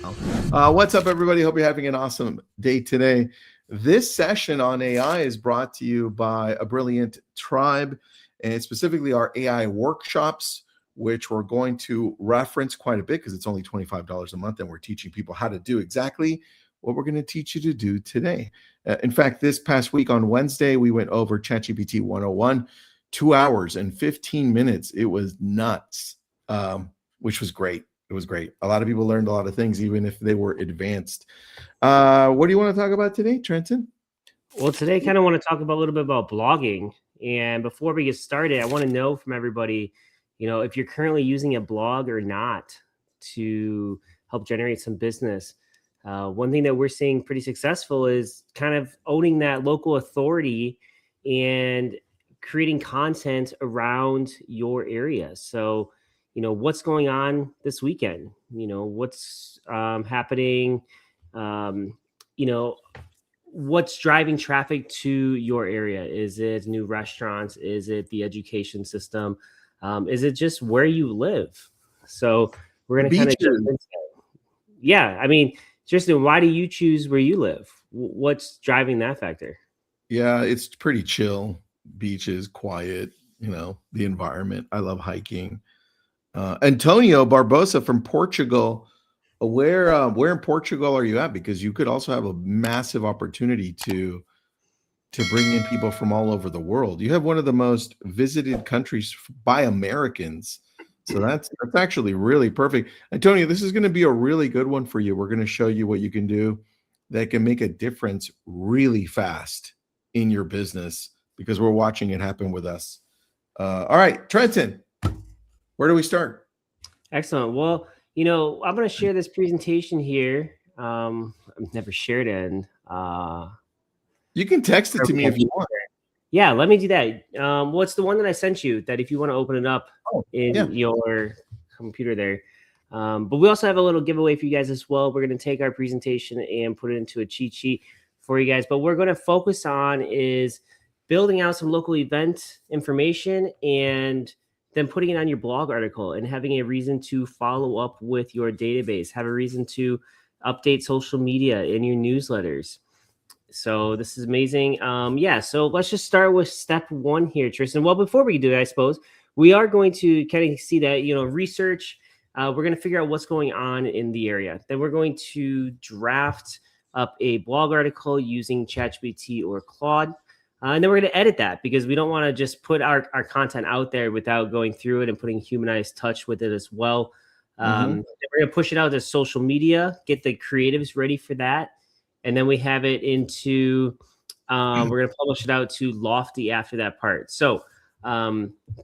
What's up, everybody? Hope you're having an awesome day today. This session on AI is brought to you by a brilliant tribe, and specifically our AI workshops, which we're going to reference quite a bit because it's only $25 a month, and we're teaching people how to do exactly what we're going to teach you to do today. In fact, this past week on Wednesday, we went over ChatGPT 101, 2 hours and 15 minutes. It was nuts, which was great. It was great. A lot of people learned a lot of things, even if they were advanced. What do you want to talk about today, Trenton? Well, today I kind of want to talk about a little bit about blogging. And before we get started, I want to know from everybody, if you're currently using a blog or not to help generate some business. One thing that we're seeing pretty successful is kind of owning that local authority and creating content around your area. So, what's going on this weekend? What's happening? What's driving traffic to your area? Is it new restaurants? Is it the education system? Is it just where you live? So we're going to kind of, yeah. I mean, Tristan, why do you choose where you live? What's driving that factor? Yeah, it's pretty chill. Beaches, quiet, the environment. I love hiking. Antonio Barbosa from Portugal. Where in Portugal are you at? Because you could also have a massive opportunity to bring in people from all over the world. You have one of the most visited countries by Americans. So that's actually really perfect. Antonio, this is going to be a really good one for you. We're going to show you what you can do that can make a difference really fast in your business because we're watching it happen with us. All right, Trenton, where do we start? Excellent. Well, I'm going to share this presentation here. I've never shared it. You can text it to me if you want. Yeah, let me do that. What's the one that I sent you that if you want to open it up in your computer there. But we also have a little giveaway for you guys as well. We're going to take our presentation and put it into a cheat sheet for you guys. But what we're going to focus on is building out some local event information and then putting it on your blog article and having a reason to follow up with your database, have a reason to update social media in your newsletters. So this is amazing. So let's just start with step one here, Tristan. Well, before we do that, I suppose we are going to kind of see that, research. We're going to figure out what's going on in the area. Then we're going to draft up a blog article using ChatGPT or Claude. And then we're going to edit that because we don't want to just put our content out there without going through it and putting humanized touch with it as well. We're going to push it out to social media, get the creatives ready for that. And then we have it into, we're going to publish it out to Lofty after that part. So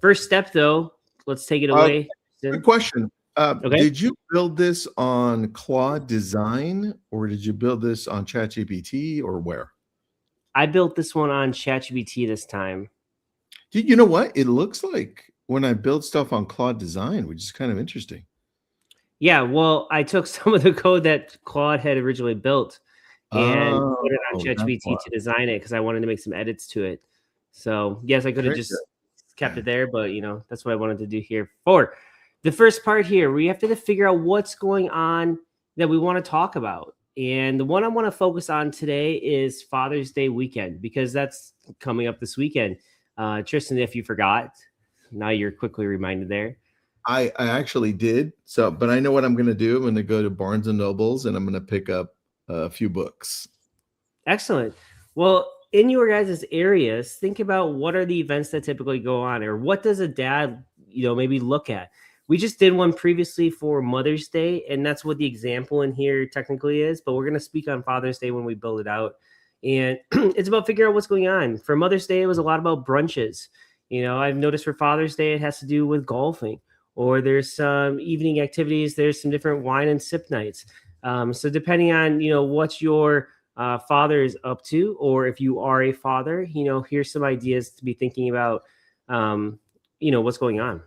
first step, though, let's take it away. Good question. Okay. Did you build this on Claude Design or did you build this on ChatGPT or where? I built this one on ChatGPT this time. You know what? It looks like when I build stuff on Claude Design, which is kind of interesting. Yeah, well, I took some of the code that Claude had originally built and put it on ChatGPT to design it because I wanted to make some edits to it. So, yes, I could have just kept it there, but, that's what I wanted to do here. For the first part here, we have to figure out what's going on that we want to talk about. And the one I want to focus on today is Father's Day weekend, because that's coming up this weekend. Tristan, if you forgot, now you're quickly reminded there. I actually did. But I know what I'm going to do. I'm going to go to Barnes & Nobles and I'm going to pick up a few books. Excellent. Well, in your guys' areas, think about what are the events that typically go on, or what does a dad, maybe look at. We just did one previously for Mother's Day, and that's what the example in here technically is, but we're going to speak on Father's Day when we build it out. And it's about figuring out what's going on. For Mother's Day, it was a lot about brunches. I've noticed for Father's Day, it has to do with golfing, or there's some evening activities. There's some different wine and sip nights. So depending on, what your father is up to, or if you are a father, here's some ideas to be thinking about, what's going on.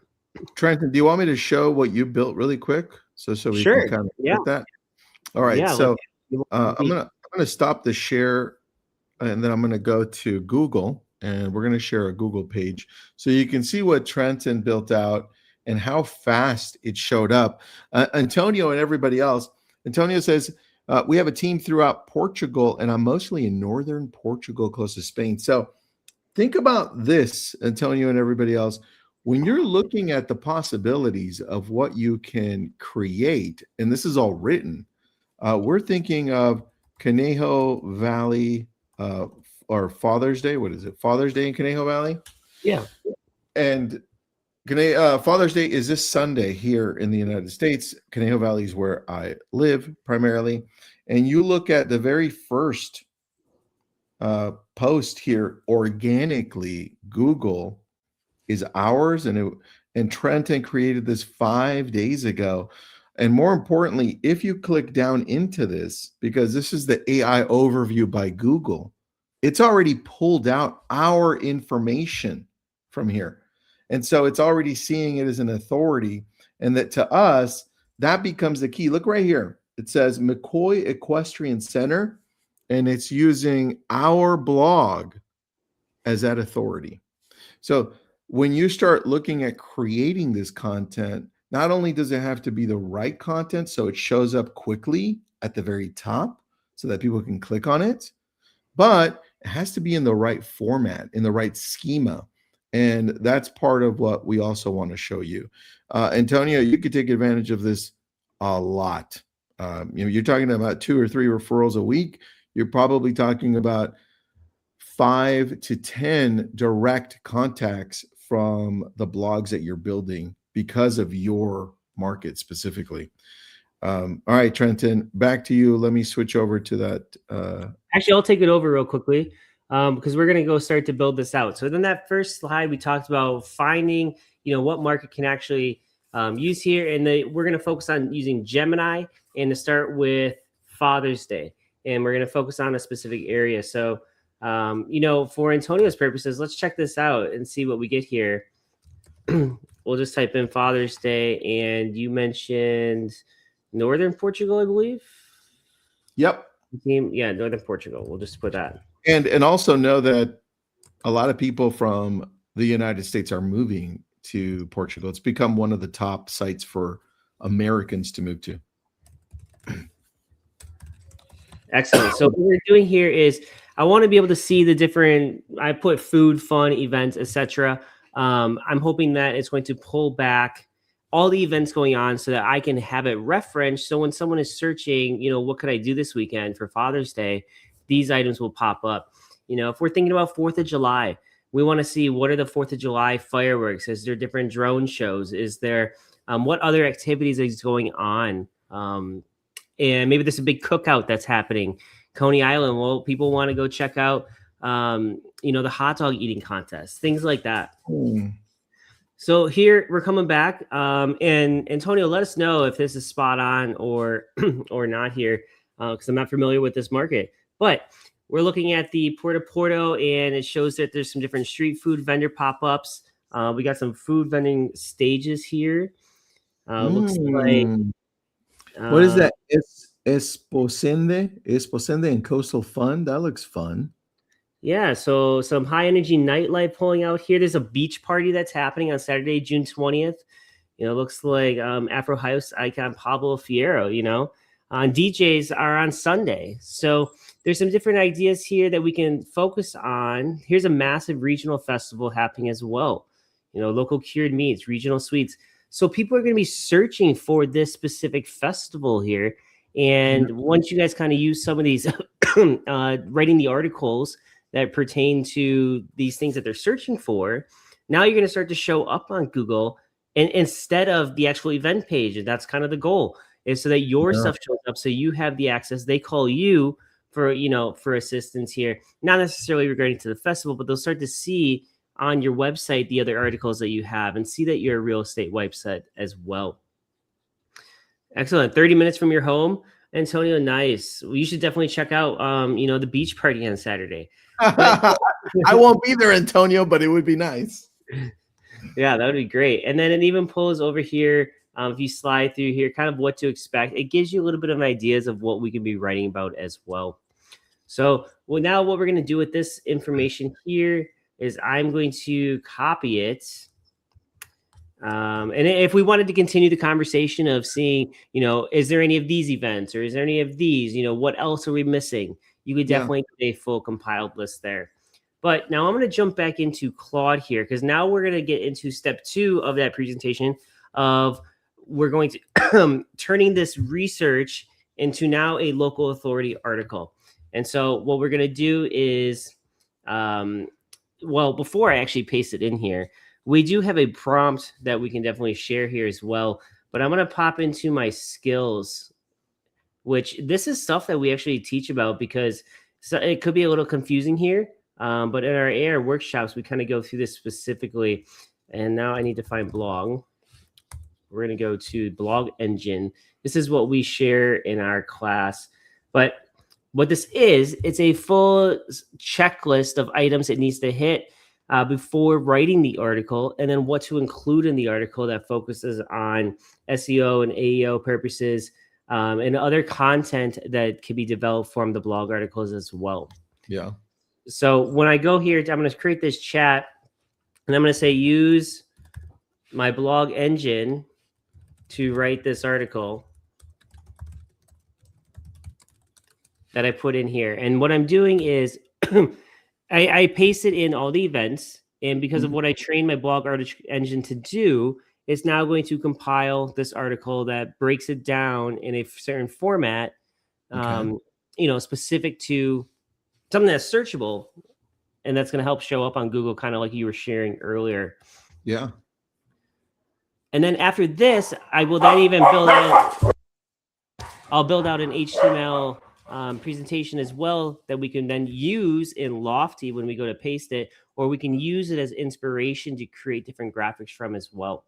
Trenton, do you want me to show what you built really quick? So we can kind of get that. All right. Yeah, so I'm gonna stop the share, and then I'm gonna go to Google, and we're gonna share a Google page so you can see what Trenton built out and how fast it showed up. Antonio and everybody else, Antonio says, we have a team throughout Portugal, and I'm mostly in northern Portugal, close to Spain. So think about this, Antonio and everybody else. When you're looking at the possibilities of what you can create, and this is all written, we're thinking of Conejo Valley or Father's Day. What is it? Father's Day in Conejo Valley? Yeah. And Father's Day is this Sunday here in the United States. Conejo Valley is where I live primarily. And you look at the very first post here, organically, Google is ours. And Trenton created this 5 days ago. And more importantly, if you click down into this, because this is the AI overview by Google, it's already pulled out our information from here. And so it's already seeing it as an authority. And that to us, that becomes the key. Look right here. It says McCoy Equestrian Center, and it's using our blog as that authority. So when you start looking at creating this content, not only does it have to be the right content, so it shows up quickly at the very top so that people can click on it, but it has to be in the right format, in the right schema. And that's part of what we also want to show you. Antonio, you could take advantage of this a lot. You're talking about 2 or 3 referrals a week. You're probably talking about 5 to 10 direct contacts from the blogs that you're building because of your market specifically. All right, Trenton, back to you. Let me switch over to that. Actually, I'll take it over real quickly because we're going to go start to build this out. So then that first slide, we talked about finding, what market can actually use here. And we're going to focus on using Gemini and to start with Father's Day. And we're going to focus on a specific area. So, for Antonio's purposes, let's check this out and see what we get here. We'll just type in Father's Day. And you mentioned northern Portugal, I believe. Yep. Yeah, northern Portugal. We'll just put that. And also know that a lot of people from the United States are moving to Portugal. It's become one of the top sites for Americans to move to. Excellent. So what we're doing here is I want to be able to see the different, I put food, fun, events, etc. I'm hoping that it's going to pull back all the events going on so that I can have it referenced. So when someone is searching, what could I do this weekend for Father's Day, these items will pop up. If we're thinking about 4th of July, we want to see what are the 4th of July fireworks? Is there different drone shows? Is there what other activities is going on? And maybe there's a big cookout that's happening. Coney Island, well, people want to go check out, the hot dog eating contest, things like that. So here we're coming back, and Antonio, let us know if this is spot on or not here, because I'm not familiar with this market. But we're looking at the Porto, and it shows that there's some different street food vendor pop-ups. We got some food vending stages here. Looks like what is that? Esposende and Coastal Fun. That looks fun. Yeah, so some high energy nightlife pulling out here. There's a beach party that's happening on Saturday, June 20th. Looks like Afro House icon Pablo Fierro, DJs are on Sunday. So there's some different ideas here that we can focus on. Here's a massive regional festival happening as well. Local cured meats, regional sweets. So people are going to be searching for this specific festival here. And once you guys kind of use some of these writing the articles that pertain to these things that they're searching for, now you're going to start to show up on Google, and instead of the actual event page. And that's kind of the goal, is so that your stuff shows up, so you have the access. They call you for assistance here, not necessarily regarding to the festival, but they'll start to see on your website the other articles that you have and see that you're a real estate website as well. Excellent. 30 minutes from your home, Antonio. Nice. Well, you should definitely check out the beach party on Saturday. I won't be there, Antonio, but it would be nice. Yeah, that would be great. And then it even pulls over here. If you slide through here, kind of what to expect, it gives you a little bit of ideas of what we can be writing about as well. So now what we're going to do with this information here is I'm going to copy it And if we wanted to continue the conversation of seeing, is there any of these events or is there any of these, what else are we missing? You could definitely get a full compiled list there. But now I'm going to jump back into Claude here, because now we're going to get into step 2 of that presentation of we're going to turning this research into now a local authority article. And so what we're going to do is, before I actually paste it in here, we do have a prompt that we can definitely share here as well. But I'm going to pop into my skills, which this is stuff that we actually teach about, because it could be a little confusing here. But in our AI workshops, we kind of go through this specifically. And now I need to find blog. We're going to go to blog engine. This is what we share in our class. But what this is, it's a full checklist of items it needs to hit before writing the article, and then what to include in the article that focuses on SEO and AEO purposes, and other content that can be developed from the blog articles as well. Yeah. So when I go here, I'm going to create this chat, and I'm going to say use my blog engine to write this article that I put in here. And what I'm doing is I pasted in all the events, and because of what I trained my blog engine to do, it's now going to compile this article that breaks it down in a certain format, specific to something that's searchable, and that's going to help show up on Google, kind of like you were sharing earlier. Yeah. And then after this, I will then even build out an HTML presentation as well that we can then use in Lofty when we go to paste it, or we can use it as inspiration to create different graphics from as well.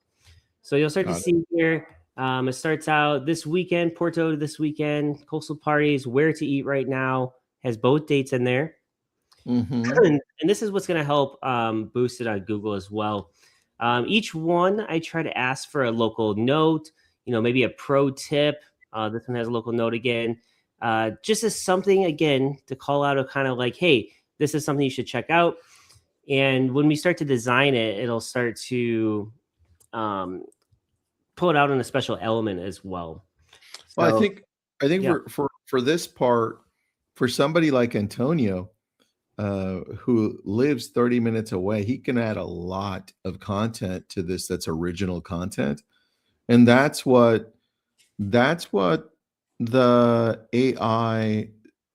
So you'll start to see here, it starts out this weekend, Porto this weekend, coastal parties, where to eat right now, has both dates in there. And this is what's going to help boost it on Google as well. Each one, I try to ask for a local note, maybe a pro tip. This one has a local note again. Just as something, again, to call out, of kind of like, hey, this is something you should check out. And when we start to design it, it'll start to pull it out in a special element as well. Well, I think for this part, for somebody like Antonio, who lives 30 minutes away, he can add a lot of content to this that's original content. And that's what the AI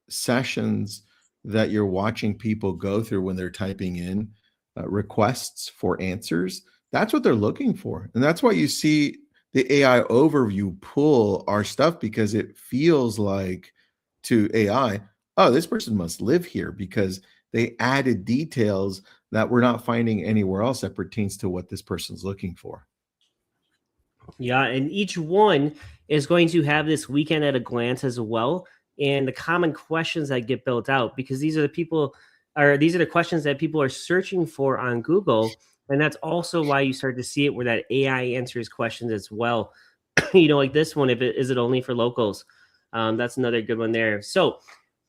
sessions that you're watching people go through when they're typing in requests for answers, that's what they're looking for. And that's why you see the AI overview pull our stuff, because it feels like to AI, oh, this person must live here, because they added details that we're not finding anywhere else that pertains to what this person's looking for. Yeah, and each one is going to have this weekend at a glance as well, and the common questions that get built out, because these are the questions that people are searching for on Google, and that's also why you start to see it where that AI answers questions as well. Like this one, is it only for locals? That's another good one there. So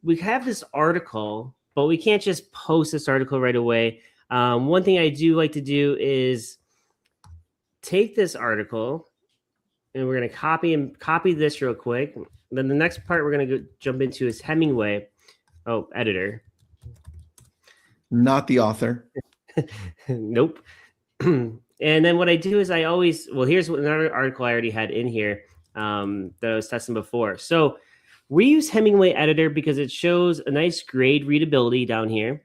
we have this article, but we can't just post this article right away. One thing I do like to do is take this article, and we're going to copy this real quick. Then the next part we're going to jump into is Hemingway editor. Not the author. Nope. And then what I do is here's another article I already had in here that I was testing before. So we use Hemingway Editor because it shows a nice grade readability down here.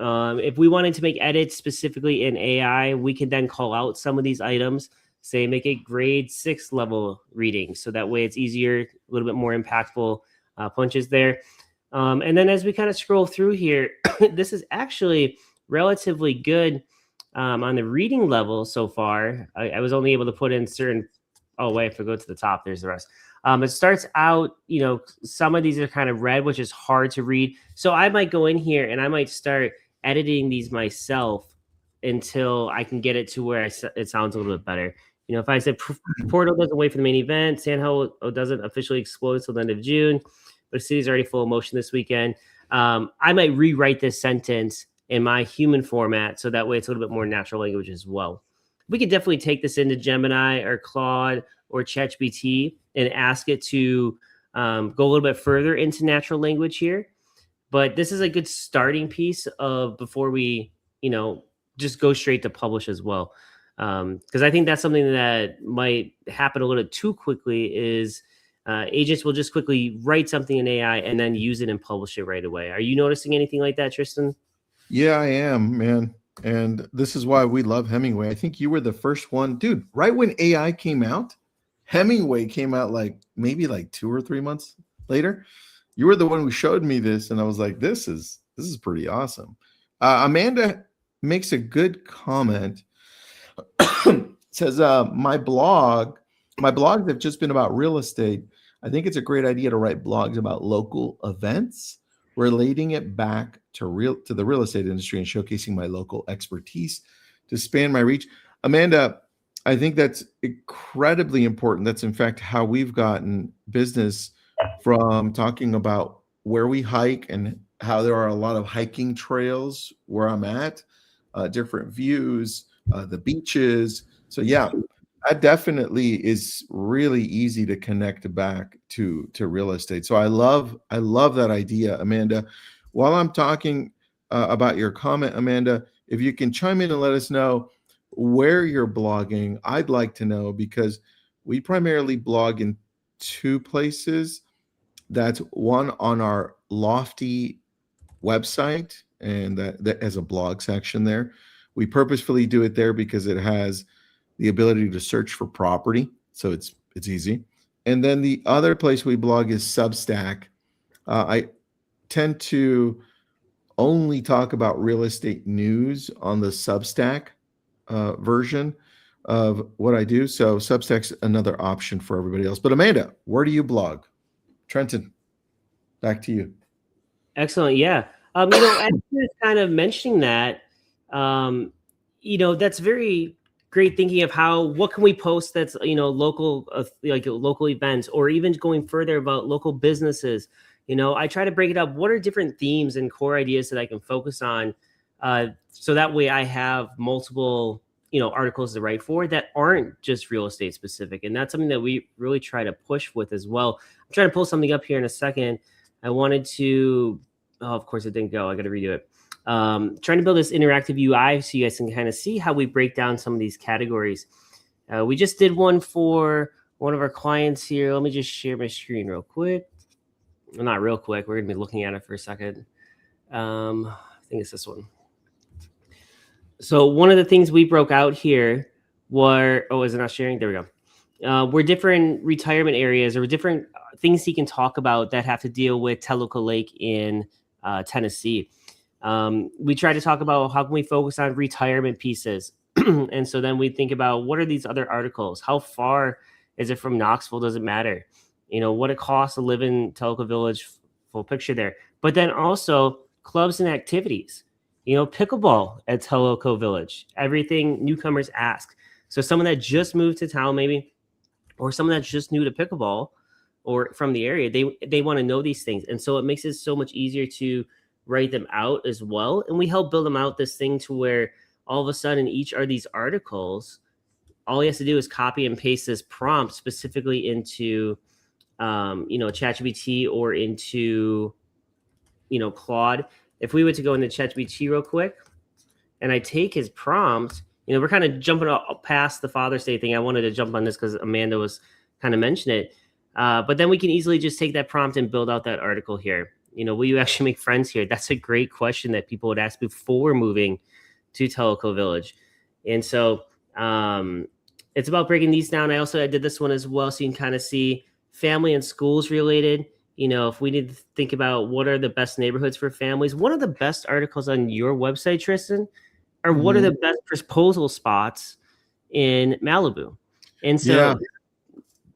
If we wanted to make edits specifically in AI, we can then call out some of these items, say make it grade 6 level reading. So that way it's easier, a little bit more impactful punches there. And then as we kind of scroll through here, this is actually relatively good on the reading level so far. I was only able to put in certain, if I go to the top, there's the rest. It starts out, some of these are kind of red, which is hard to read. So I might go in here and I might start editing these myself until I can get it to where it sounds a little bit better. If I said Porto doesn't wait for the main event, San Ho doesn't officially explode until the end of June, but the city's already full of motion this weekend, I might rewrite this sentence in my human format so that way it's a little bit more natural language as well. we could definitely take this into Gemini or Claude or ChatGPT and ask it to go a little bit further into natural language here. But this is a good starting piece of before we, just go straight to publish as well. Because I think that's something that might happen a little too quickly is agents will just quickly write something in AI and then use it and publish it right away. Are you noticing anything like that, Tristan? Yeah, I am, man. And this is why we love Hemingway. I think you were the first one, dude, right when AI came out, Hemingway came out maybe 2 or 3 months later. You were the one who showed me this, and I was like, this is pretty awesome. Amanda makes a good comment. Says, my blogs have just been about real estate. I think it's a great idea to write blogs about local events, relating it back to the real estate industry and showcasing my local expertise to span my reach. Amanda, I think that's incredibly important. That's in fact how we've gotten business from talking about where we hike and how there are a lot of hiking trails where I'm at, different views, the beaches. So yeah, that definitely is really easy to connect back to real estate. So I love that idea, Amanda. While I'm talking about your comment, Amanda, if you can chime in and let us know where you're blogging, I'd like to know, because we primarily blog in 2 places. That's one on our Lofty website, and that has a blog section there. We purposefully do it there because it has the ability to search for property, so it's easy. And then the other place we blog is Substack. I tend to only talk about real estate news on the Substack version of what I do. So Substack's another option for everybody else. But Amanda, where do you blog? Trenton, back to you. Excellent. Yeah. As you're kind of mentioning that, that's very great thinking of what can we post that's, local, like local events, or even going further about local businesses. I try to break it up. What are different themes and core ideas that I can focus on? So that way I have multiple, articles to write for that aren't just real estate specific. And that's something that we really try to push with as well. I'm trying to pull something up here in a second. I wanted to, of course it didn't go. I got to redo it. Trying to build this interactive UI so you guys can kind of see how we break down some of these categories. We just did one for one of our clients here. Let me just share my screen real quick. Well, not real quick. We're going to be looking at it for a second. I think it's this one. So one of the things we broke out here is it not sharing? There we go. Were different retirement areas or different things he can talk about that have to deal with Tellico Lake in Tennessee. We try to talk about how can we focus on retirement pieces. And so then we think about what are these other articles? How far is it from Knoxville? Does it matter? What it costs to live in Tellico Village, full picture there. But then also clubs and activities. Pickleball at Tellico Village, everything newcomers ask. So someone that just moved to town maybe, or someone that's just new to pickleball or from the area, they want to know these things. And so it makes it so much easier to write them out as well. And we help build them out this thing to where all of a sudden each are these articles, all he has to do is copy and paste this prompt specifically into, ChatGPT or into, Claude. If we were to go into ChatGPT real quick and I take his prompt, we're kind of jumping past the Father's Day thing. I wanted to jump on this because Amanda was kind of mentioning it. But then we can easily just take that prompt and build out that article here. Will you actually make friends here? That's a great question that people would ask before moving to Tellico Village. And so it's about breaking these down. I did this one as well, so you can kind of see family and schools related. If we need to think about what are the best neighborhoods for families, one of the best articles on your website, Tristan, are what are the best proposal spots in Malibu. And so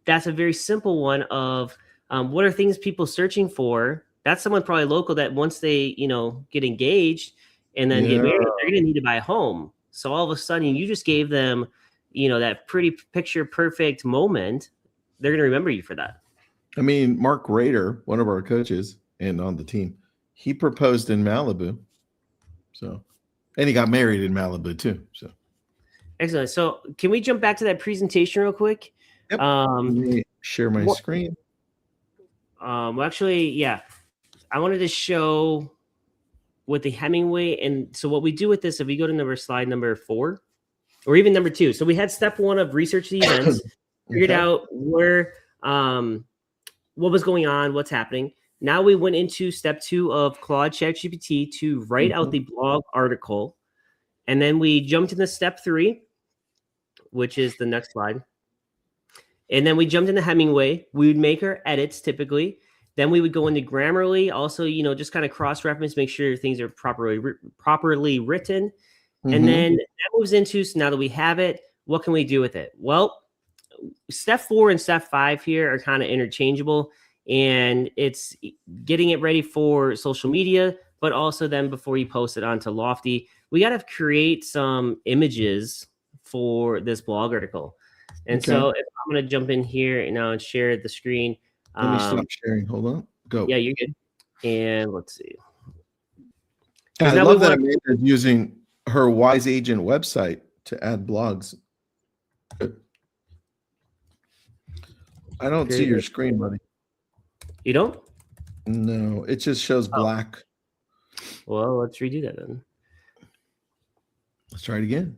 that's a very simple one of what are things people searching for. That's someone probably local that once they, get engaged and then get married, they're going to need to buy a home. So all of a sudden you just gave them, that pretty picture perfect moment. They're going to remember you for that. I mean, Mark Rader, one of our coaches and on the team, he proposed in Malibu. So, and he got married in Malibu too. So, Excellent. So can we jump back to that presentation real quick? Yep. Let me share my screen. Well, actually, yeah. I wanted to show with the Hemingway. And so what we do with this, if we go to slide number 4, or even number 2. So we had step 1 of research the events, figured out where, what was going on, what's happening. Now we went into step 2 of Claude ChatGPT to write out the blog article. And then we jumped into step 3, which is the next slide. And then we jumped into Hemingway. We would make our edits typically. Then we would go into Grammarly. Also, just kind of cross-reference, make sure things are properly written. And then that moves into, so now that we have it, what can we do with it? Well, step 4 and step 5 here are kind of interchangeable. And it's getting it ready for social media, but also then before you post it onto Lofty, we got to create some images for this blog article. And so if I'm going to jump in here and now share the screen. Let me stop sharing. Hold on. Go. Yeah, you're good. And let's see. I love that Amanda's using her Wise Agent website to add blogs. I don't see your screen, buddy. You don't? No, it just shows black. Well, let's redo that then. Let's try it again.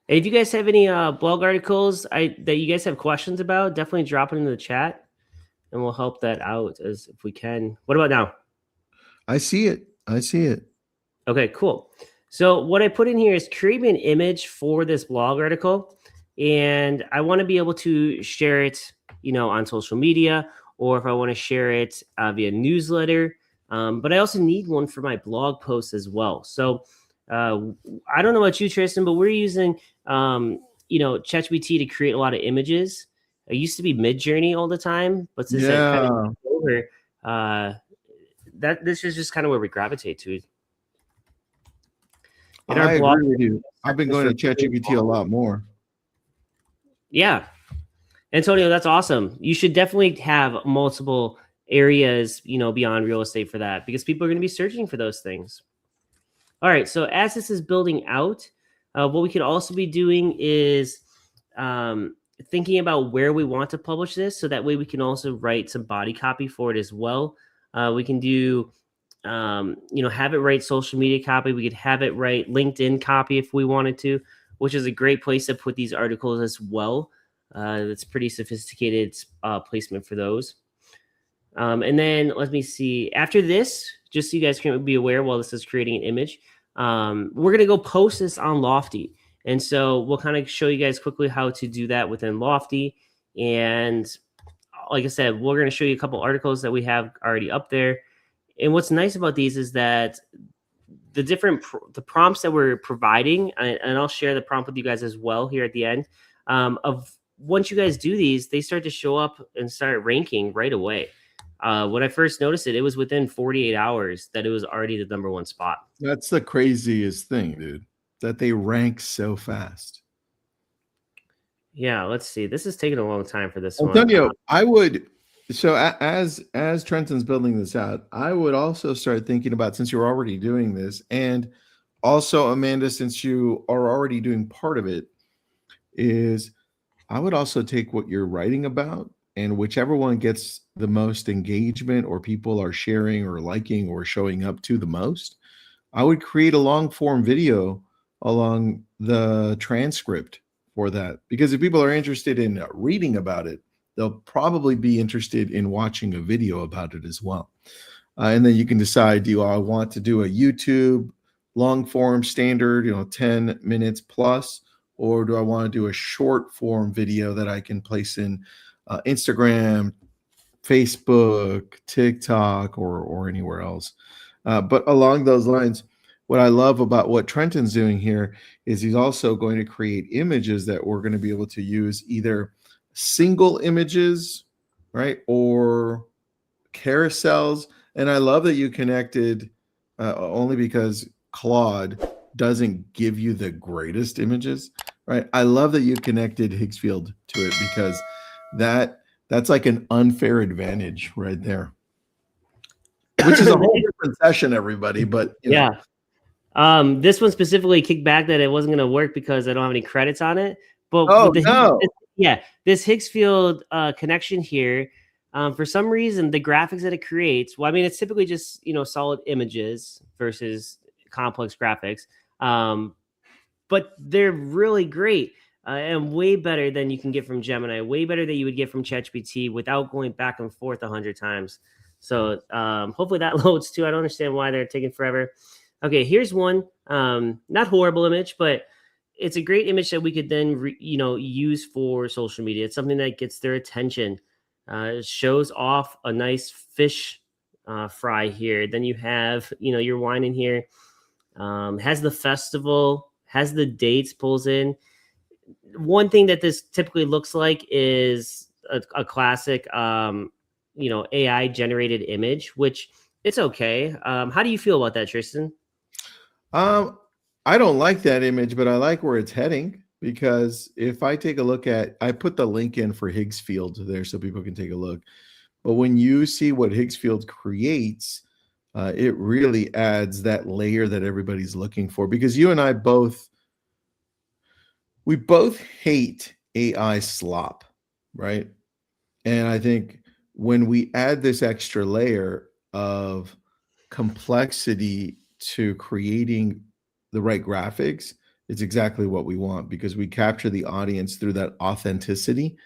Hey, if you guys have any blog articles that you guys have questions about, definitely drop it into the chat, and we'll help that out as if we can. What about now? I see it. I see it. Okay, cool. So what I put in here is create me an image for this blog article, and I want to be able to share it, on social media, or if I want to share it via newsletter. But I also need one for my blog posts as well. So I don't know about you, Tristan, but we're using, ChatGPT to create a lot of images. It used to be Midjourney all the time, but since that kind of over, this is just kind of where we gravitate to. I agree with you. I've been going to ChatGPT a lot more. Yeah. Antonio, that's awesome. You should definitely have multiple areas, beyond real estate for that, because people are going to be searching for those things. All right. So as this is building out, what we could also be doing is thinking about where we want to publish this. So that way we can also write some body copy for it as well. We can do, have it write social media copy. We could have it write LinkedIn copy if we wanted to, which is a great place to put these articles as well. That's pretty sophisticated placement for those. And then let me see. After this, just so you guys can be aware while this is creating an image, we're going to go post this on Lofty. And so we'll kind of show you guys quickly how to do that within Lofty. And like I said, we're going to show you a couple articles that we have already up there. And what's nice about these is that the prompts that we're providing, and I'll share the prompt with you guys as well here at the end, once you guys do these, they start to show up and start ranking right away. When I first noticed it was within 48 hours that it was already the #1 spot. That's the craziest thing, dude, that they rank so fast. Yeah, let's see. This is taking a long time for this one. Antonio, I would, so as Trenton's building this out, I would also start thinking about, since you're already doing this, and also Amanda, since you are already doing part of it, is I would also take what you're writing about, and whichever one gets the most engagement or people are sharing or liking or showing up to the most, I would create a long form video along the transcript for that. Because if people are interested in reading about it, they'll probably be interested in watching a video about it as well. And then you can decide, do I want to do a YouTube long form standard, 10 minutes plus, or do I want to do a short form video that I can place in Instagram, Facebook, TikTok, or anywhere else? But along those lines, what I love about what Trenton's doing here is he's also going to create images that we're going to be able to use, either single images, right, or carousels. And I love that you connected only because Claude doesn't give you the greatest images, right? I love that you connected Higgsfield to it, because that's like an unfair advantage right there, which is a whole different session, everybody. But yeah, This one specifically kicked back that it wasn't going to work because I don't have any credits on it. But Oh, with no. this Higgs field connection here, for some reason, the graphics that it creates, well, I mean, it's typically just, solid images versus complex graphics. But they're really great and way better than you can get from Gemini, way better than you would get from ChatGPT without going back and forth 100 times. So hopefully that loads too. I don't understand why they're taking forever. Okay, here's one. Not horrible image, but it's a great image that we could then use for social media. It's something that gets their attention. It shows off a nice fish fry here. Then you have your wine in here. Has the festival, has the dates, pulls in. One thing that this typically looks like is a classic AI generated image, which it's okay. How do you feel about that, Tristan? I don't like that image, but I like where it's heading, because if I take a look at, I put the link in for Higgs field there so people can take a look. But when you see what Higgs field creates, it really adds that layer that everybody's looking for, because you and I both hate AI slop, right? And I think when we add this extra layer of complexity to creating the right graphics, it's exactly what we want, because we capture the audience through that authenticity.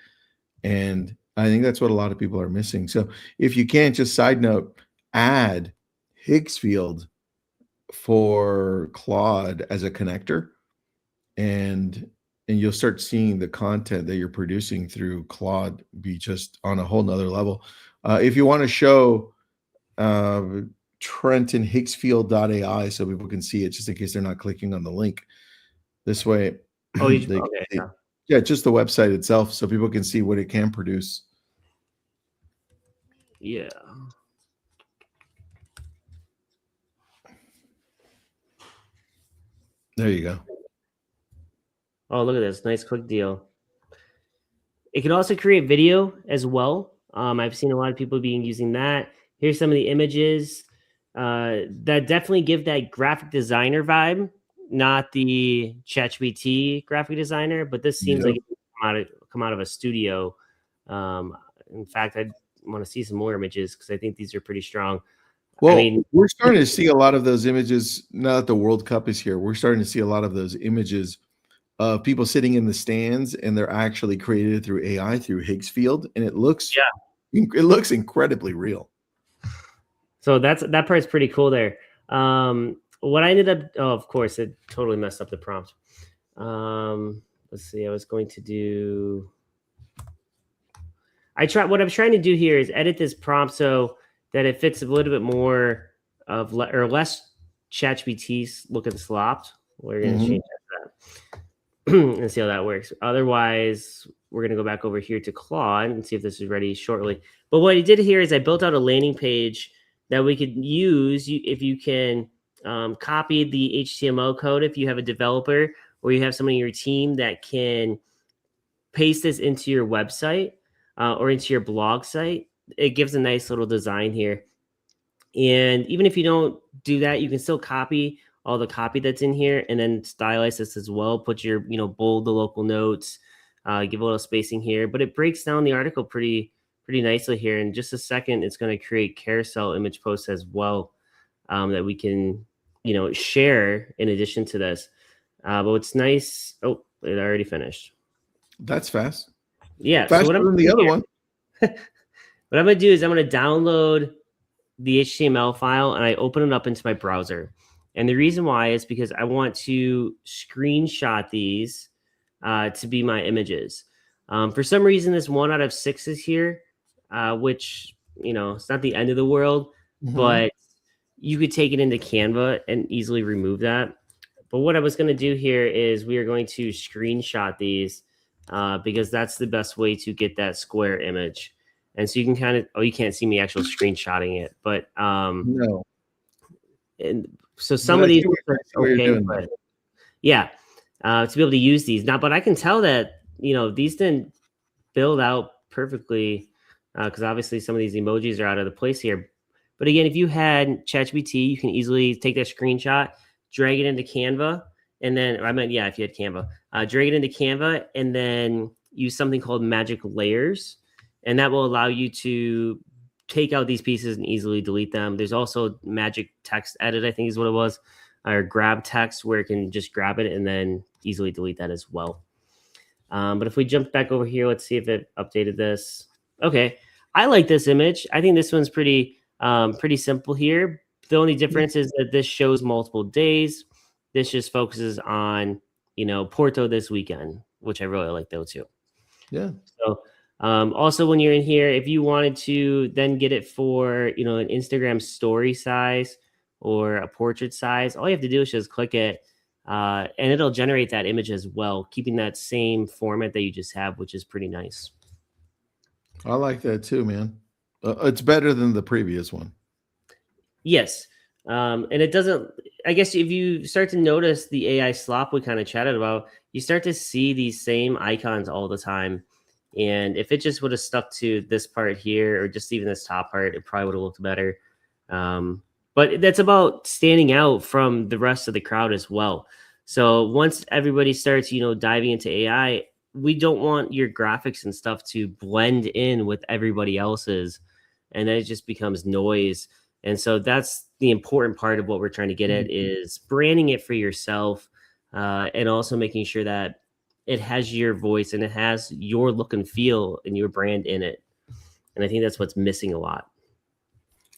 And I think that's what a lot of people are missing. So if you can't, just side note, add Higgs field for Claude as a connector, and you'll start seeing the content that you're producing through Claude be just on a whole nother level. If you want to show Trenton Higgsfield.ai so people can see it, just in case they're not clicking on the link. This way, yeah, just the website itself, so people can see what it can produce. Yeah. There you go. Oh, look at this. Nice quick deal. It can also create video as well. I've seen a lot of people being using that. Here's some of the images that definitely give that graphic designer vibe, not the ChatGPT graphic designer, but this seems like it come out of a studio. In fact, I want to see some more images because I think these are pretty strong. Well, I mean, we're starting to see a lot of those images now that the World Cup is here. We're starting to see a lot of those images of people sitting in the stands, and they're actually created through AI, through Higgs field, and it looks incredibly real. So that part's pretty cool there. What I ended up, of course, it totally messed up the prompt. Let's see, I was going to do. What I'm trying to do here is edit this prompt so that it fits a little bit more of or less ChatGPT looking slopped. We're going to change that and see how that works. Otherwise, we're going to go back over here to Claude and see if this is ready shortly. But what I did here is I built out a landing page that we could use if you can copy the HTML code, if you have a developer or you have someone in your team that can paste this into your website or into your blog site. It gives a nice little design here. And even if you don't do that, you can still copy all the copy that's in here and then stylize this as well. Put your, bold the local notes, give a little spacing here, but it breaks down the article pretty nicely here. In just a second, it's going to create carousel image posts as well that we can, share in addition to this. But what's nice, oh, it already finished. That's fast. Yeah. Faster so than the other one. What I'm going to do is I'm going to download the HTML file and I open it up into my browser. And the reason why is because I want to screenshot these to be my images. For some reason, this 1 out of 6 is here, which, it's not the end of the world, but you could take it into Canva and easily remove that. But what I was going to do here is we are going to screenshot these because that's the best way to get that square image. And so you can kind of, you can't see me actually screenshotting it, but no. And so some of these are okay, but yeah, to be able to use these now, but I can tell that, these didn't build out perfectly because obviously some of these emojis are out of the place here. But again, if you had ChatGPT, you can easily take that screenshot, drag it into Canva, and then if you had Canva, drag it into Canva, and then use something called magic layers, and that will allow you to take out these pieces and easily delete them. There's also magic text edit, I think is what it was, or grab text, where it can just grab it and then easily delete that as well. But if we jump back over here, let's see if it updated this. Okay, I like this image. I think this one's pretty simple here. The only difference is that this shows multiple days. This just focuses on, Porto this weekend, which I really like though too. Yeah. So also when you're in here, if you wanted to then get it for, an Instagram story size or a portrait size, all you have to do is just click it and it'll generate that image as well, keeping that same format that you just have, which is pretty nice. I like that too, man. It's better than the previous one. Yes. And it doesn't, I guess if you start to notice the AI slop we kind of chatted about, you start to see these same icons all the time. And if it just would have stuck to this part here, or just even this top part, it probably would have looked better. But that's about standing out from the rest of the crowd as well. So once everybody starts, diving into AI, we don't want your graphics and stuff to blend in with everybody else's, and then it just becomes noise. And so that's the important part of what we're trying to get at, is branding it for yourself, and also making sure that it has your voice and it has your look and feel and your brand in it. And I think that's what's missing a lot.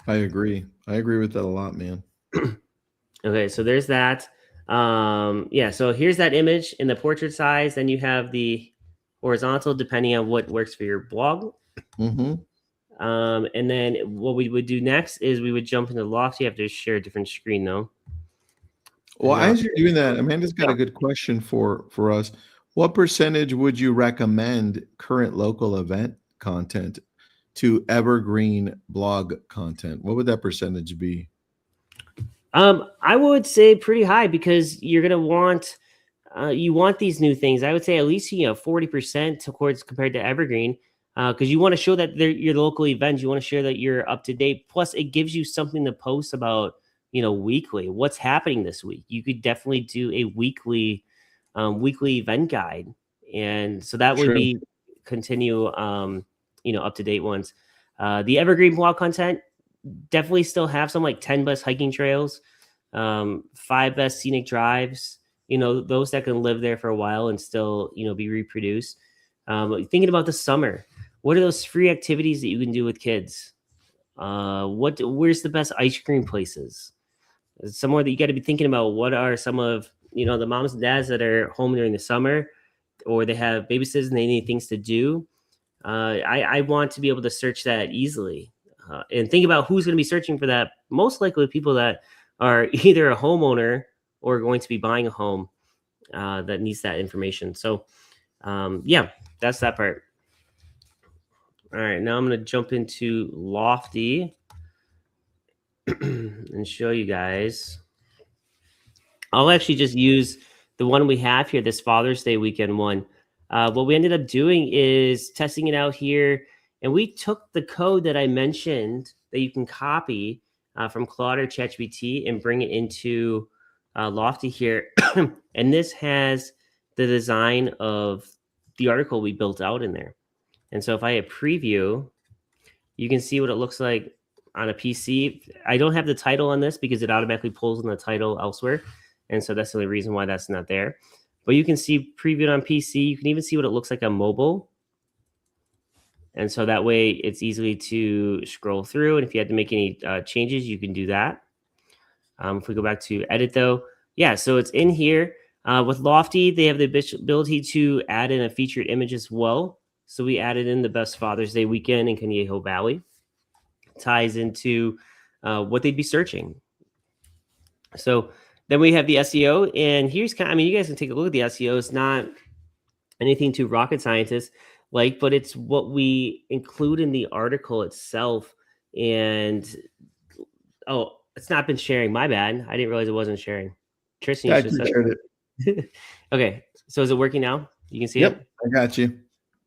I agree. I agree with that a lot, man. Okay, so there's that. So here's that image in the portrait size. Then you have the horizontal, depending on what works for your blog. Mm-hmm. And then what we would do next is we would jump into Loft. You have to share a different screen though. Well, as you're doing that, Amanda's got a good question for us. What percentage would you recommend current local event content to evergreen blog content? What would that percentage be? I would say pretty high, because you're gonna want you want these new things. I would say at least 40% towards compared to evergreen, because you want to show that they're your local events. You want to share that you're up to date. Plus, it gives you something to post about, weekly. What's happening this week? You could definitely do a weekly event guide, and so that would be continue up to date ones. The evergreen blog content, definitely still have some like 10 best hiking trails, 5 best scenic drives, those that can live there for a while and still, be reproduced. Thinking about the summer, what are those free activities that you can do with kids? Where's the best ice cream places? Somewhere that you got to be thinking about, what are some of, the moms and dads that are home during the summer, or they have babysitters and they need things to do. I want to be able to search that easily. And think about who's going to be searching for that. Most likely people that are either a homeowner or going to be buying a home that needs that information. So that's that part. All right, now I'm going to jump into Lofty and show you guys. I'll actually just use the one we have here, this Father's Day weekend one. What we ended up doing is testing it out here. And we took the code that I mentioned that you can copy from Claude or ChatGPT and bring it into Lofty here. And this has the design of the article we built out in there. And so if I hit preview, you can see what it looks like on a PC. I don't have the title on this because it automatically pulls in the title elsewhere. And so that's the only reason why that's not there. But you can see previewed on PC. You can even see what it looks like on mobile. And so that way it's easily to scroll through. And if you had to make any changes, you can do that. If we go back to edit though, so it's in here. With Lofty, they have the ability to add in a featured image as well. So we added in the best Father's Day weekend in Conejo Valley. Ties into what they'd be searching. So then we have the SEO, and here's you guys can take a look at the SEO. It's not anything too rocket scientist but it's what we include in the article itself. And it's not been sharing. My bad. I didn't realize it wasn't sharing. Tristan, you should shared it. Okay, so is it working now? You can see it? I got you.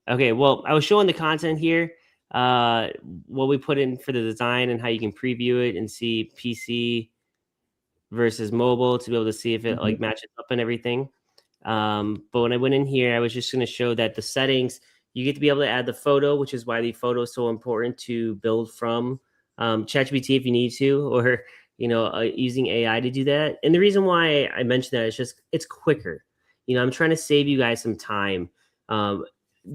Okay, well, I was showing the content here, what we put in for the design and how you can preview it and see PC versus mobile to be able to see if it like matches up and everything. But when I went in here, I was just going to show that the settings, you get to be able to add the photo, which is why the photo is so important to build from ChatGPT if you need to, or using AI to do that. And the reason why I mentioned that is just it's quicker. I'm trying to save you guys some time.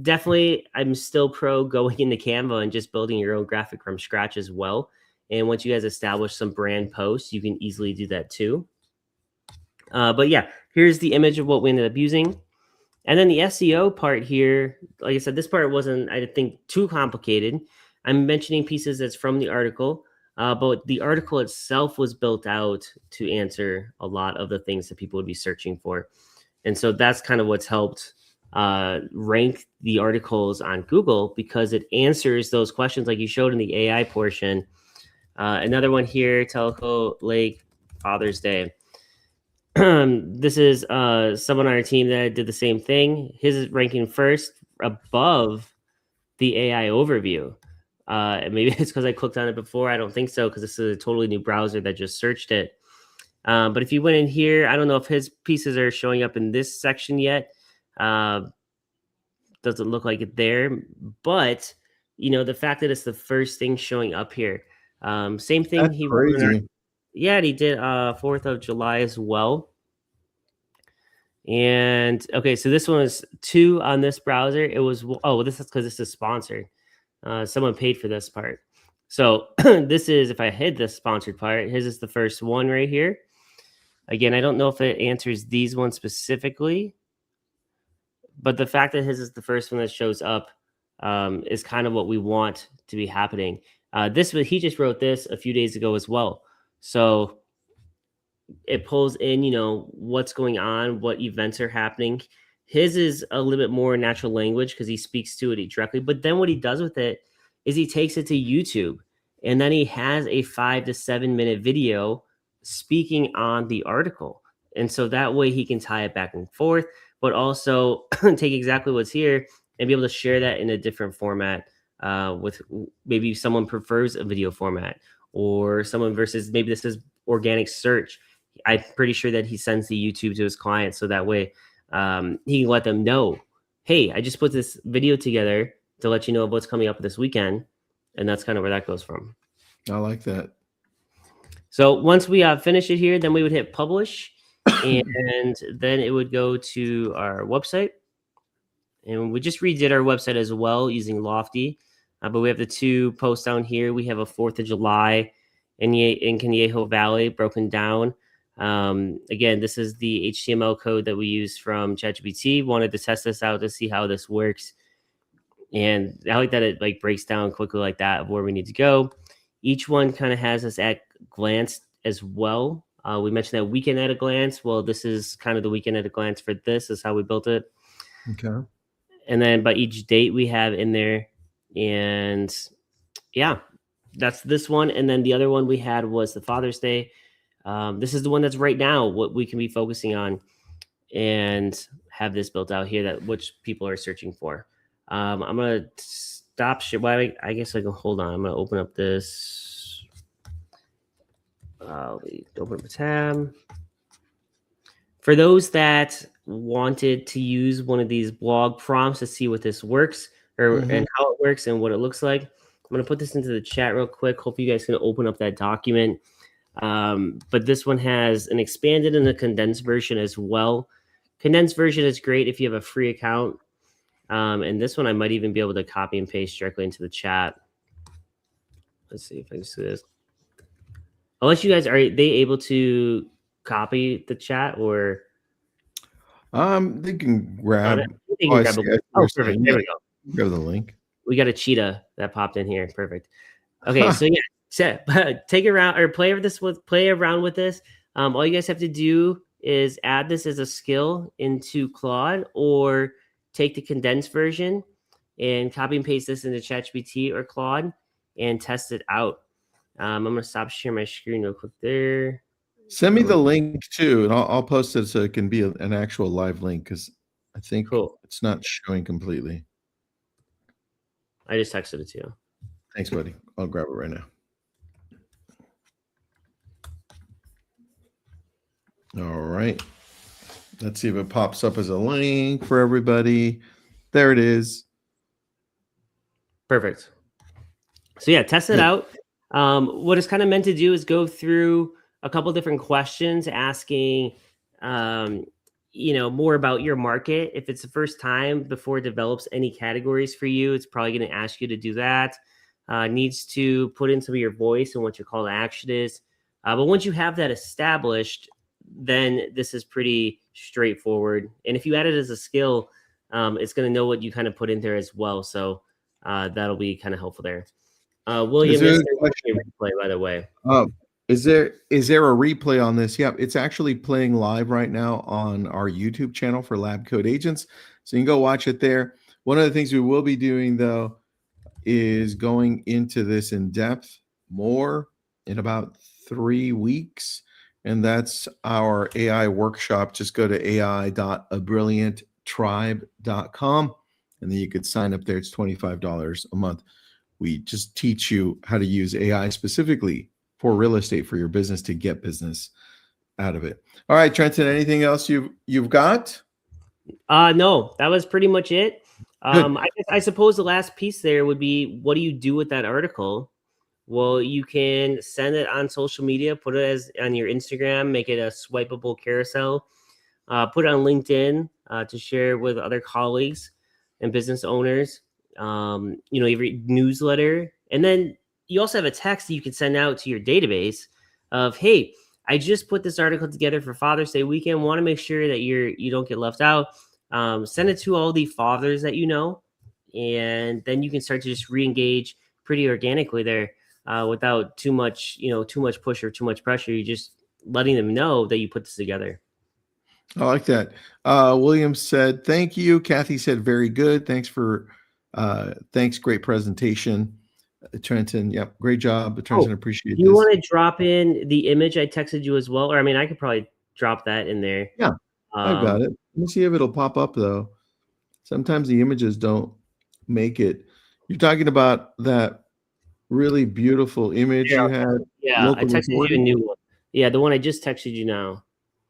Definitely, I'm still pro going into Canva and just building your own graphic from scratch as well. And once you guys establish some brand posts, you can easily do that too. But yeah, here's the image of what we ended up using. And then the SEO part here, like I said, this part wasn't, I think, too complicated. I'm mentioning pieces that's from the article, but the article itself was built out to answer a lot of the things that people would be searching for. And so that's kind of what's helped rank the articles on Google, because it answers those questions like you showed in the AI portion. Another one here, Telco Lake Father's Day. This is someone on our team that did the same thing. His is ranking first above the AI overview. Maybe it's because I clicked on it before. I don't think so, because this is a totally new browser that just searched it. But if you went in here, I don't know if his pieces are showing up in this section yet. Doesn't look like it there. But, the fact that it's the first thing showing up here. Same thing. That's crazy. Yeah, he did 4th of July as well. And okay, so this one was 2 on this browser. It was, this is because this is sponsored. Someone paid for this part. So this is, if I hid this sponsored part, his is the first one right here. Again, I don't know if it answers these ones specifically, but the fact that his is the first one that shows up is kind of what we want to be happening. He just wrote this a few days ago as well. So it pulls in, what's going on, what events are happening. His is a little bit more natural language because he speaks to it directly. But then what he does with it is he takes it to YouTube, and then he has a 5 to 7 minute video speaking on the article. And so that way he can tie it back and forth, but also take exactly what's here and be able to share that in a different format with maybe someone prefers a video format, or someone versus maybe this is organic search. I'm pretty sure that he sends the YouTube to his clients, so that way he can let them know, hey, I just put this video together to let you know of what's coming up this weekend. And that's kind of where that goes from. I like that. So once we finish it here, then we would hit publish, and then it would go to our website. And we just redid our website as well using Lofty. But we have the 2 posts down here. We have a 4th of July in Conejo Valley broken down. Again, this is the HTML code that we use from ChatGPT. Wanted to test this out to see how this works. And I like that it breaks down quickly like that of where we need to go. Each one kind of has us at glance as well. We mentioned that weekend at a glance. Well, this is kind of the weekend at a glance for this is how we built it. Okay. And then by each date we have in there. And yeah, that's this one. And then the other one we had was the Father's Day. This is the one that's right now what we can be focusing on and have this built out here that which people are searching for. I'm going to stop share. Well, I guess I can hold on. I'm going to open up this. Open up a tab. For those that wanted to use one of these blog prompts to see what this works and how it works and what it looks like, I'm going to put this into the chat real quick. Hope you guys can open up that document. But this one has an expanded and a condensed version as well. Condensed version is great if you have a free account. And this one I might even be able to copy and paste directly into the chat. Let's see if I can see this. Unless you guys are they able to copy the chat or they can grab. Perfect. There we go. Grab the link. We got a cheetah that popped in here. Perfect. Okay, so yeah, take around or play around with this. All you guys have to do is add this as a skill into Claude, or take the condensed version and copy and paste this into ChatGPT or Claude and test it out. I'm gonna stop sharing my screen real quick there. Send me the link too, and I'll post it so it can be an actual live link, because I think it's not showing completely. I just texted it to you. Thanks, buddy. I'll grab it right now. All right. Let's see if it pops up as a link for everybody. There it is. Perfect. So yeah, test it out. What it's kind of meant to do is go through a couple different questions asking, more about your market. If it's the first time before it develops any categories for you, it's probably going to ask you to do that. Needs to put in some of your voice and what your call to action is. But once you have that established, then this is pretty straightforward. And if you add it as a skill, it's going to know what you kind of put in there as well. So that'll be kind of helpful there. William, yes, there's a replay, by the way. Is there a replay on this? Yep, it's actually playing live right now on our YouTube channel for Lab Code Agents. So you can go watch it there. One of the things we will be doing, though, is going into this in depth more in about 3 weeks. And that's our AI workshop. Just go to ai.abrillianttribe.com. And then you could sign up there. It's $25 a month. We just teach you how to use AI specifically for real estate for your business to get business out of it. All right, Trenton, anything else you've got? No, that was pretty much it. I suppose the last piece there would be, what do you do with that article? Well, you can send it on social media, put it as on your Instagram, make it a swipeable carousel, put it on LinkedIn to share with other colleagues and business owners. Every newsletter, and then you also have a text that you can send out to your database of, hey, I just put this article together for Father's Day weekend. Want to make sure that you don't get left out. Send it to all the fathers that you know, and then you can start to just re-engage pretty organically there without too much push or too much pressure. You're just letting them know that you put this together. I like that. William said, thank you. Kathy said, very good. Thanks, great presentation. Trenton, yep, great job. Trenton, appreciate this. You want to drop in the image I texted you as well? Or, I mean, I could probably drop that in there. Yeah, I've got it. Let me see if it'll pop up, though. Sometimes the images don't make it. You're talking about that really beautiful image you had? Yeah, I texted you a new one. Yeah, the one I just texted you now.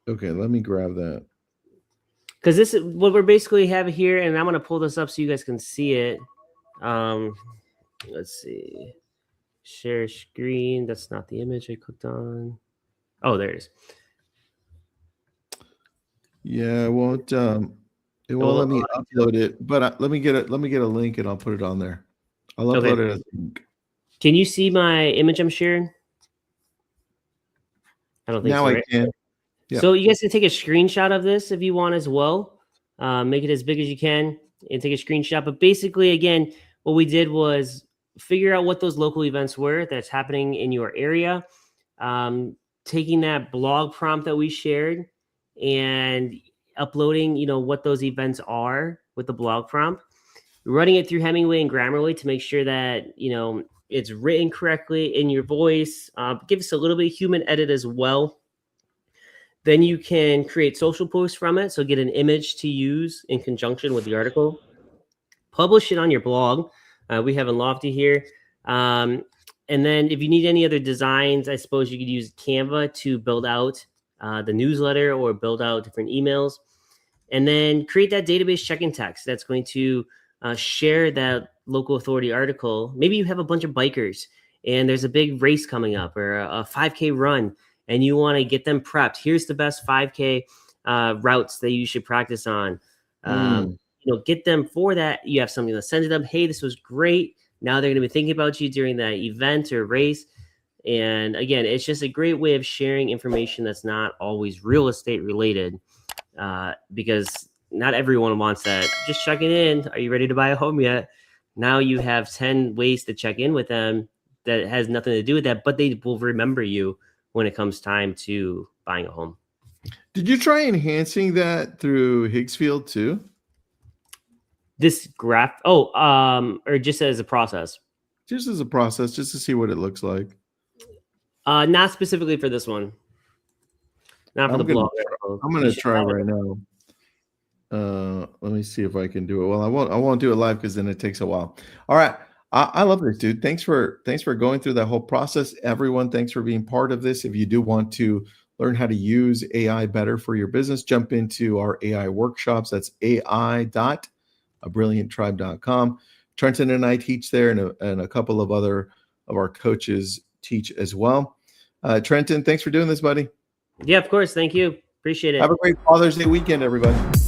Okay, let me grab that. Because this is what we're basically having here, and I'm going to pull this up so you guys can see it. Let's see. Share screen. That's not the image I clicked on. Oh, there it is. Yeah, it won't let me upload it, but let me get a link and I'll put it on there. I'll upload it as a link. Can you see my image I'm sharing? I don't think now so. I right? can. Yep. So you guys can take a screenshot of this if you want as well. Make it as big as you can and take a screenshot. But basically, again, what we did was figure out what those local events were that's happening in your area. Taking that blog prompt that we shared and uploading, what those events are with the blog prompt, running it through Hemingway and Grammarly to make sure that, it's written correctly in your voice. Give us a little bit of human edit as well. Then you can create social posts from it. So get an image to use in conjunction with the article. Publish it on your blog. We have in Lofty here. And then if you need any other designs, I suppose you could use Canva to build out the newsletter or build out different emails. And then create that database check-in text that's going to share that local authority article. Maybe you have a bunch of bikers and there's a big race coming up or a 5K run, and you want to get them prepped. Here's the best 5K routes that you should practice on. Get them for that. You have something to send to them. Hey, this was great. Now they're going to be thinking about you during that event or race. And again, it's just a great way of sharing information that's not always real estate related, because not everyone wants that. Just checking in. Are you ready to buy a home yet? Now you have 10 ways to check in with them that has nothing to do with that, but they will remember you when it comes time to buying a home. Did you try enhancing that through Higgsfield too? This graph? Or just as a process? Just as a process, just to see what it looks like. Not specifically for this one. Not for the blog. I'm going to try right now. Let me see if I can do it. Well, I won't do it live because then it takes a while. All right. I love this, dude. Thanks for going through that whole process. Everyone, thanks for being part of this. If you do want to learn how to use AI better for your business, jump into our AI workshops. That's ai.abrillianttribe.com. Trenton and I teach there, and a couple of other of our coaches teach as well. Trenton, thanks for doing this, buddy. Yeah, of course. Thank you. Appreciate it. Have a great Father's Day weekend, everybody.